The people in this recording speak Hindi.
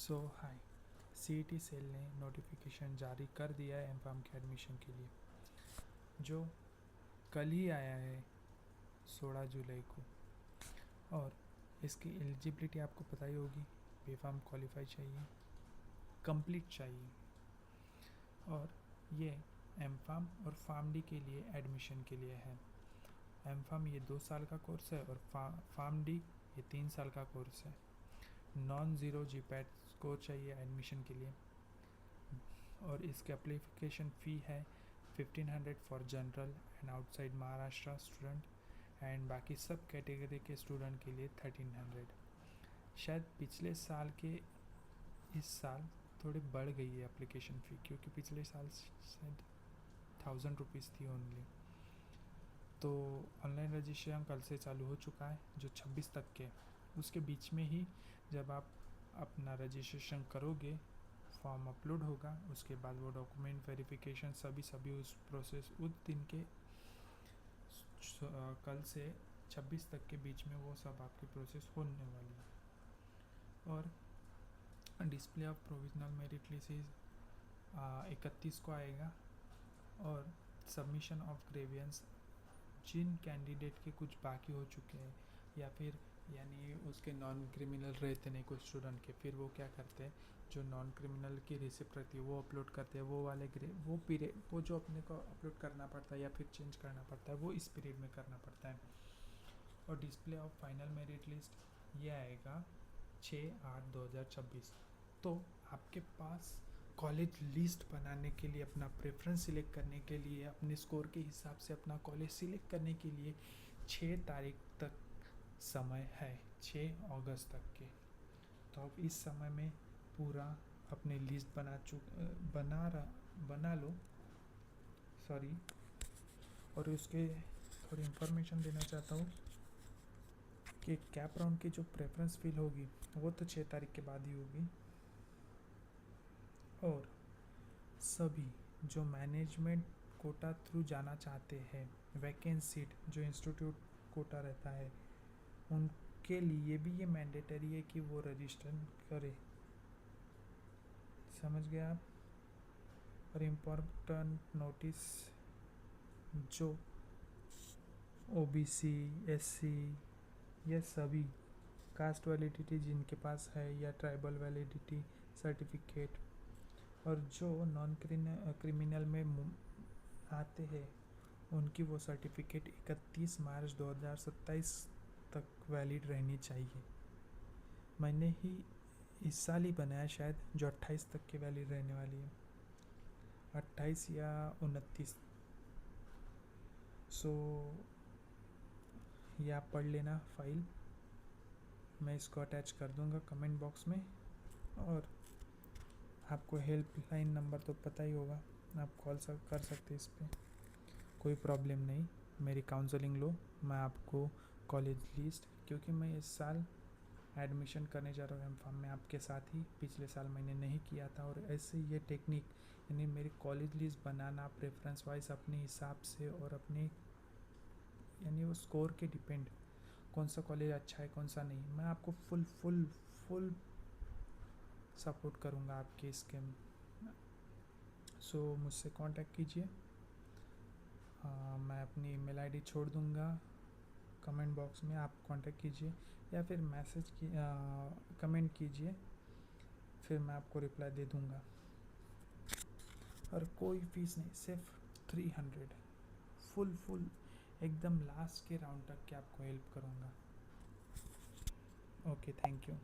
सो हाय, सीईटी सेल ने नोटिफिकेशन जारी कर दिया है एमफार्म के एडमिशन के लिए, जो कल ही आया है 16 जुलाई को। और इसकी एलिजिबिलिटी आपको पता ही होगी, बीफार्म क्वालिफाई चाहिए, कंप्लीट चाहिए। और ये एमफार्म और फार्म डी के लिए एडमिशन के लिए है। एमफार्म ये 2 साल का कोर्स है और फार्म डी ये 3 साल का कोर्स है। नॉन ज़ीरो जीपैट स्कोर चाहिए एडमिशन के लिए। और इसके एप्लीकेशन फ़ी है 1500 for general and outside Maharashtra student, and बाकी सब कैटेगरी के स्टूडेंट के लिए 1300। शायद पिछले साल के इस साल थोड़ी बढ़ गई है एप्लीकेशन फ़ी, क्योंकि पिछले साल शायद 1000 रुपीज़ थी ओनली। तो ऑनलाइन रजिस्ट्रेशन कल से चालू हो चुका है, जो 26 तक के। उसके बीच में ही जब आप अपना रजिस्ट्रेशन करोगे, फॉर्म अपलोड होगा, उसके बाद वो डॉक्यूमेंट वेरिफिकेशन सभी उस प्रोसेस उस दिन के कल से 26 तक के बीच में वो सब आपकी प्रोसेस होने वाली है। और display of provisional merit list 31 को आएगा। और सबमिशन ऑफ ग्रेवियंस, जिन कैंडिडेट के कुछ बाकी हो चुके हैं या फिर यानी उसके नॉन क्रिमिनल रहते नहीं कुछ स्टूडेंट के, फिर वो क्या करते हैं, जो नॉन क्रिमिनल की रिसिप्ट रहती है वो अपलोड करते हैं। वो वाले वो पीरियड वो जो अपने को अपलोड करना पड़ता है या फिर चेंज करना पड़ता है, वो इस पीरियड में करना पड़ता है। और display of final merit list ये आएगा 6/8/2026। तो आपके पास कॉलेज लिस्ट बनाने के लिए, अपना प्रेफरेंस सिलेक्ट करने के लिए, अपने स्कोर के हिसाब से अपना कॉलेज सिलेक्ट करने के लिए 6 तारीख तक समय है, 6 अगस्त तक के। तो आप इस समय में पूरा अपनी लिस्ट बना लो। सॉरी। और उसके थोड़ी इन्फॉर्मेशन देना चाहता हूँ कि कैप राउंड की जो प्रेफरेंस फिल होगी वो तो 6 तारीख के बाद ही होगी। और सभी जो मैनेजमेंट कोटा थ्रू जाना चाहते हैं, वैकेंट सीट जो इंस्टीट्यूट कोटा रहता है, उनके लिए भी ये मैंडेटरी है कि वो रजिस्टर करें। समझ गए आप। और इम्पोर्टेंट नोटिस, जो ओबीसी, एससी, ये सभी कास्ट वैलिडिटी जिनके पास है या ट्राइबल वैलिडिटी सर्टिफिकेट, और जो नॉन क्रिमिनल में आते हैं, उनकी वो सर्टिफिकेट 31 मार्च 2027 तक वैलिड रहनी चाहिए। मैंने ही इस साल ही बनाया शायद, जो 28 तक की वैलिड रहने वाली है, 28 या 29। सो ये आप पढ़ लेना फाइल, मैं इसको अटैच कर दूंगा कमेंट बॉक्स में। और आपको हेल्पलाइन नंबर तो पता ही होगा, आप कॉल कर सकते इस पर, कोई प्रॉब्लम नहीं। मेरी काउंसलिंग लो, मैं आपको कॉलेज लिस्ट, क्योंकि मैं इस साल एडमिशन करने जा रहा हूँ एमफार्म में आपके साथ ही, पिछले साल मैंने नहीं किया था। और ऐसे ये टेक्निक यानी मेरी कॉलेज लिस्ट बनाना प्रेफरेंस वाइज अपने हिसाब से, और अपने यानी वो स्कोर के डिपेंड कौन सा कॉलेज अच्छा है कौन सा नहीं, मैं आपको फुल सपोर्ट करूँगा आपके इसके। सो मुझसे कांटेक्ट कीजिए। मैं अपनी ईमेल आईडी छोड़ दूँगा कमेंट बॉक्स में, आप कांटेक्ट कीजिए या फिर कमेंट कीजिए, फिर मैं आपको रिप्लाई दे दूँगा। और कोई फीस नहीं, सिर्फ 300 फुल एकदम लास्ट के राउंड तक के आपको हेल्प करूँगा। Okay, thank you.